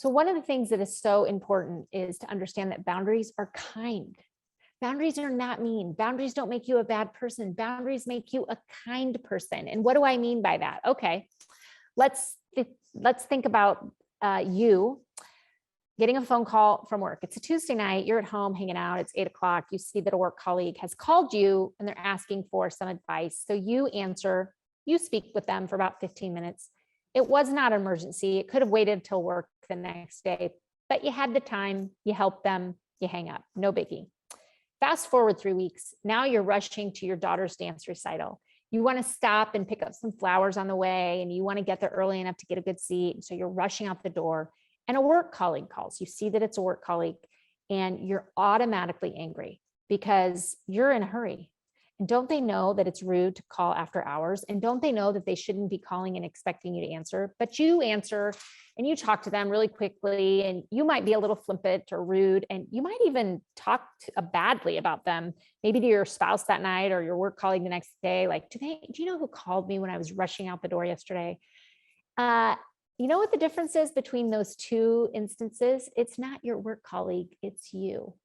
So one of the things that is so important is to understand that boundaries are kind. Boundaries are not mean. Boundaries don't make you a bad person. Boundaries make you a kind person. And what do I mean by that? Okay, let's think about you getting a phone call from work. It's a Tuesday night. You're at home hanging out. It's 8 o'clock. You see that a work colleague has called you and they're asking for some advice. So you answer, you speak with them for about 15 minutes. It was not an emergency. It could have waited till work the next day, but you had the time, you helped them, you hang up, no biggie. Fast forward 3 weeks. Now you're rushing to your daughter's dance recital. You want to stop and pick up some flowers on the way, and you want to get there early enough to get a good seat. So you're rushing out the door, and a work colleague calls. You see that it's a work colleague, and you're automatically angry because you're in a hurry. And don't they know that it's rude to call after hours? And don't they know that they shouldn't be calling and expecting you to answer? But you answer and you talk to them really quickly, and you might be a little flippant or rude, and you might even talk badly about them, maybe to your spouse that night or your work colleague the next day. Like, do you know who called me when I was rushing out the door yesterday? You know what the difference is between those two instances? It's not your work colleague, it's you.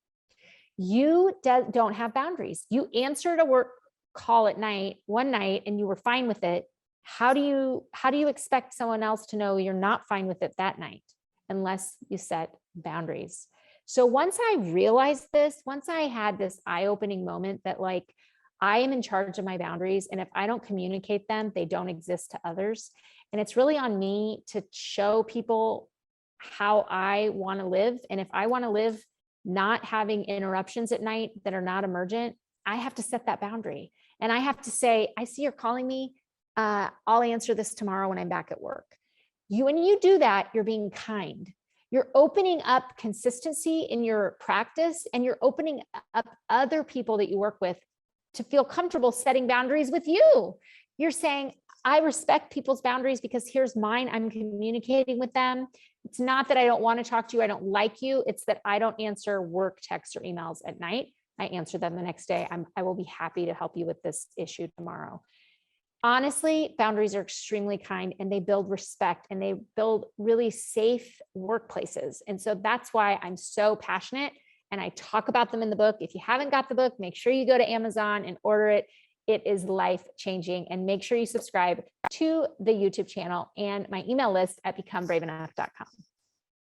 You don't have boundaries. You answered a work call at night, one night, and you were fine with it. How do you expect someone else to know you're not fine with it that night unless you set boundaries? So once I realized this, once I had this eye-opening moment that like, I am in charge of my boundaries, and if I don't communicate them, they don't exist to others. And it's really on me to show people how I want to live. And if I want to live not having interruptions at night that are not emergent, I have to set that boundary. And I have to say, I see you're calling me. I'll answer this tomorrow when I'm back at work. When you do that, you're being kind. You're opening up consistency in your practice, and you're opening up other people that you work with to feel comfortable setting boundaries with you. You're saying, I respect people's boundaries because here's mine. I'm communicating with them. It's not that I don't want to talk to you, I don't like you. It's that I don't answer work texts or emails at night. I answer them the next day. I will be happy to help you with this issue tomorrow. Honestly, boundaries are extremely kind, and they build respect, and they build really safe workplaces. And so that's why I'm so passionate, and I talk about them in the book. If you haven't got the book, make sure you go to Amazon and order it. It is life-changing. And make sure you subscribe to the YouTube channel and my email list at becomebraveenough.com.